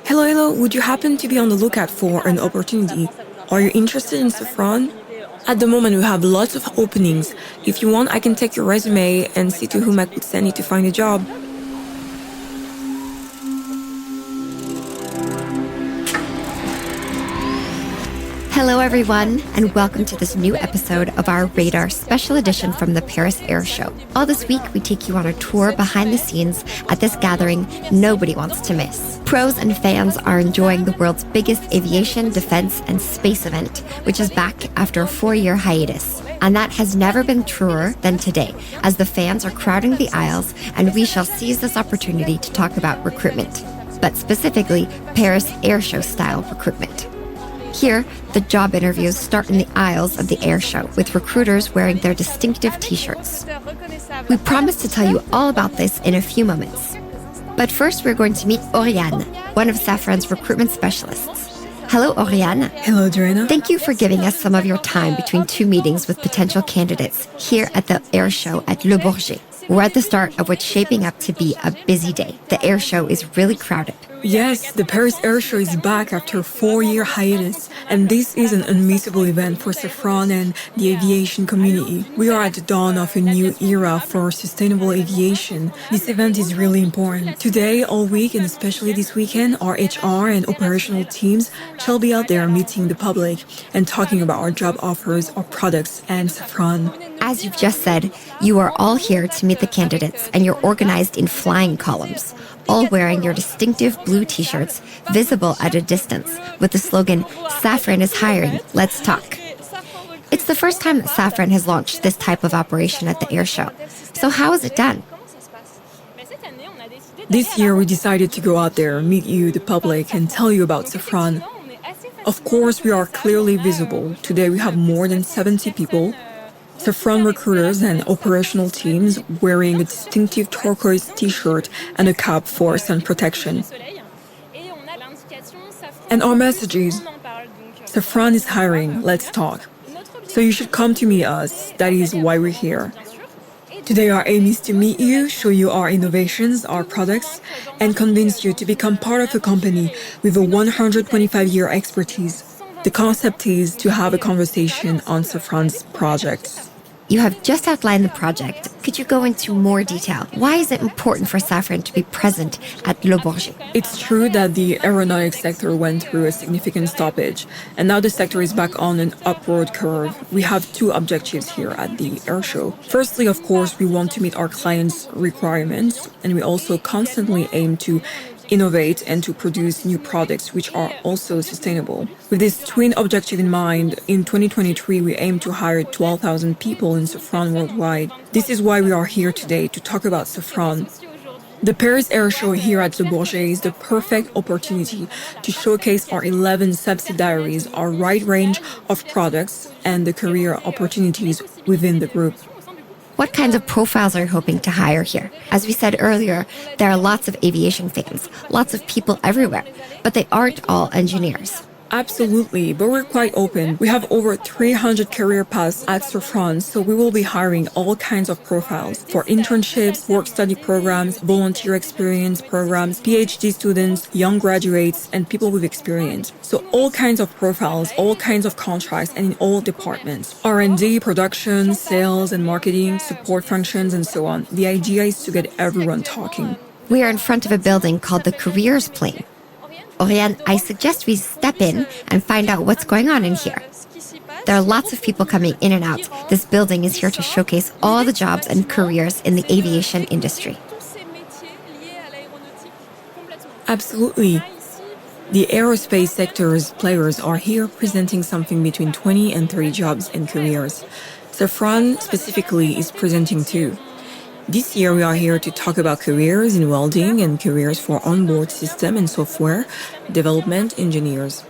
Hello, hello. Would you happen to be on the lookout for an opportunity? Are you interested in Safran? At the moment, we have lots of openings. If you want, I can take your resume and see to whom I could send you to find a job. Hello, everyone, and welcome to this new episode of our Radar special edition from the Paris Air Show. All this week, we take you on a tour behind the scenes at this gathering nobody wants to miss. Pros and fans are enjoying the world's biggest aviation, defense, and space event, which is back after a 4-year hiatus. And that has never been truer than today, as the fans are crowding the aisles, and we shall seize this opportunity to talk about recruitment, but specifically Paris Air Show style recruitment. Here, the job interviews start in the aisles of the air show with recruiters wearing their distinctive t-shirts. We promise to tell you all about this in a few moments. But first, we're going to meet Auriane, one of Safran's recruitment specialists. Hello, Auriane. Hello, Joanna. Thank you for giving us some of your time between two meetings with potential candidates here at the air show at Le Bourget. We're at the start of what's shaping up to be a busy day. The air show is really crowded. Yes, the Paris Air Show is back after a 4-year hiatus, and this is an unmissable event for Safran and the aviation community. We are at the dawn of a new era for sustainable aviation. This event is really important. Today, all week, and especially this weekend, our HR and operational teams shall be out there meeting the public and talking about our job offers, our products, and Safran. As you've just said, you are all here to meet the candidates, and you're organized in flying columns, all wearing your distinctive blue t-shirts, visible at a distance, with the slogan, Safran is hiring, let's talk. It's the first time that Safran has launched this type of operation at the air show. So how is it done? This year, we decided to go out there, meet you, the public, and tell you about Safran. Of course, we are clearly visible. Today, we have more than 70 people. Safran recruiters and operational teams wearing a distinctive turquoise t-shirt and a cap for sun protection. And our message is, Safran is hiring, let's talk. So you should come to meet us, that is why we're here. Today our aim is to meet you, show you our innovations, our products, and convince you to become part of a company with a 125-year expertise. The concept is to have a conversation on Safran's projects. You have just outlined the project. Could you go into more detail? Why is it important for Safran to be present at Le Bourget? It's true that the aeronautics sector went through a significant stoppage, and now the sector is back on an upward curve. We have two objectives here at the air show. Firstly, of course, we want to meet our clients' requirements, and we also constantly aim to innovate and to produce new products which are also sustainable. With this twin objective in mind, in 2023 we aim to hire 12,000 people in Safran worldwide. This is why we are here today, to talk about Safran. The Paris Air Show here at Le Bourget is the perfect opportunity to showcase our 11 subsidiaries, our wide range of products, and the career opportunities within the group. What kinds of profiles are you hoping to hire here? As we said earlier, there are lots of aviation fans, lots of people everywhere, but they aren't all engineers. Absolutely, but we're quite open. We have over 300 career paths at Safran, so we will be hiring all kinds of profiles for internships, work-study programs, volunteer experience programs, PhD students, young graduates, and people with experience. So all kinds of profiles, all kinds of contracts, and in all departments. R&D, production, sales and marketing, support functions, and so on. The idea is to get everyone talking. We are in front of a building called the Careers Plane. Auriane, I suggest we step in and find out what's going on in here. There are lots of people coming in and out. This building is here to showcase all the jobs and careers in the aviation industry. Absolutely. The aerospace sector's players are here presenting something between 20 and 30 jobs and careers. Safran specifically is presenting too. This year, we are here to talk about careers in welding and careers for onboard system and software development engineers.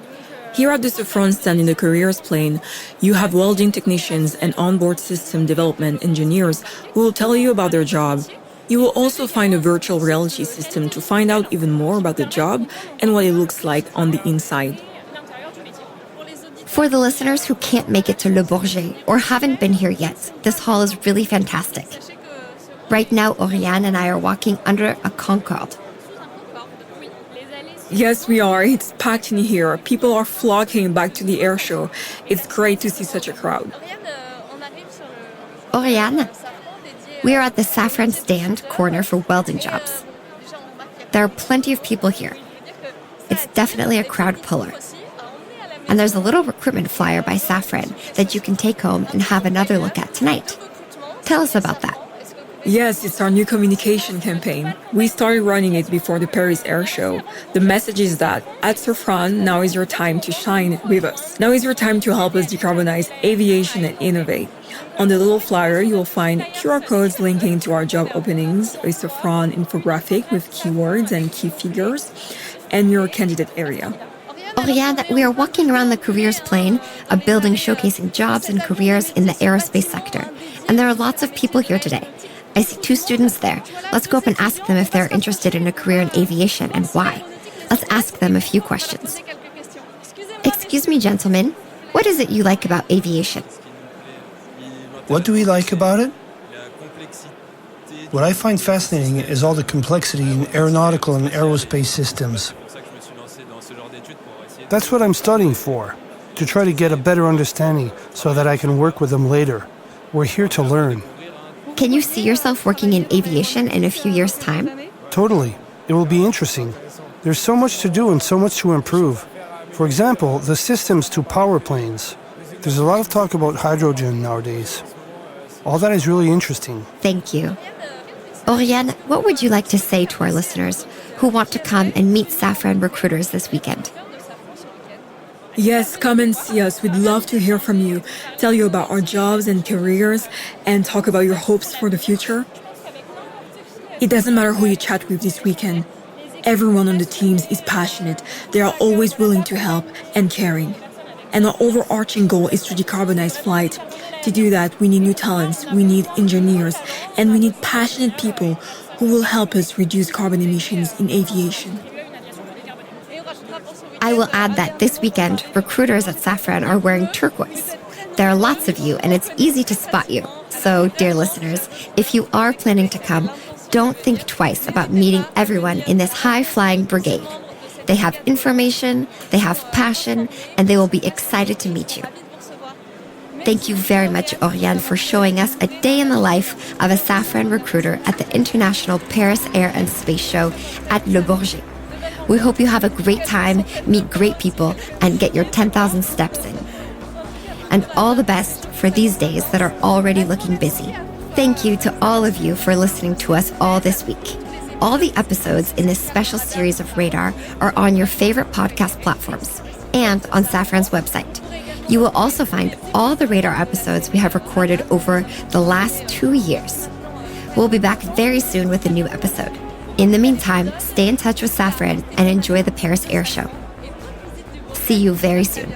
Here at the Safran stand in the careers plane, you have welding technicians and onboard system development engineers who will tell you about their job. You will also find a virtual reality system to find out even more about the job and what it looks like on the inside. For the listeners who can't make it to Le Bourget or haven't been here yet, this hall is really fantastic. Right now, Auriane and I are walking under a Concorde. Yes, we are. It's packed in here. People are flocking back to the air show. It's great to see such a crowd. Auriane, we are at the Safran stand corner for welding jobs. There are plenty of people here. It's definitely a crowd puller. And there's a little recruitment flyer by Safran that you can take home and have another look at tonight. Tell us about that. Yes, it's our new communication campaign. We started running it before the Paris Air Show. The message is that at Safran, now is your time to shine with us. Now is your time to help us decarbonize aviation and innovate. On the little flyer, you'll find QR codes linking to our job openings, a Safran infographic with keywords and key figures, and your candidate area. Auriane, we are walking around the careers plane, a building showcasing jobs and careers in the aerospace sector. And there are lots of people here today. I see 2 students there. Let's go up and ask them if they're interested in a career in aviation and why. Let's ask them a few questions. Excuse me, gentlemen. What is it you like about aviation? What do we like about it? What I find fascinating is all the complexity in aeronautical and aerospace systems. That's what I'm studying for, to try to get a better understanding so that I can work with them later. We're here to learn. Can you see yourself working in aviation in a few years' time? Totally. It will be interesting. There's so much to do and so much to improve. For example, the systems to power planes. There's a lot of talk about hydrogen nowadays. All that is really interesting. Thank you. Auriane, what would you like to say to our listeners who want to come and meet Safran recruiters this weekend? Yes, come and see us. We'd love to hear from you, tell you about our jobs and careers, and talk about your hopes for the future. It doesn't matter who you chat with this weekend. Everyone on the teams is passionate. They are always willing to help and caring. And our overarching goal is to decarbonize flight. To do that, we need new talents, we need engineers, and we need passionate people who will help us reduce carbon emissions in aviation. I will add that this weekend, recruiters at Safran are wearing turquoise. There are lots of you, and it's easy to spot you. So, dear listeners, if you are planning to come, don't think twice about meeting everyone in this high-flying brigade. They have information, they have passion, and they will be excited to meet you. Thank you very much, Auriane, for showing us a day in the life of a Safran recruiter at the International Paris Air and Space Show at Le Bourget. We hope you have a great time, meet great people, and get your 10,000 steps in. And all the best for these days that are already looking busy. Thank you to all of you for listening to us all this week. All the episodes in this special series of Radar are on your favorite podcast platforms and on Safran's website. You will also find all the Radar episodes we have recorded over the last 2 years. We'll be back very soon with a new episode. In the meantime, stay in touch with Safran and enjoy the Paris Air Show. See you very soon.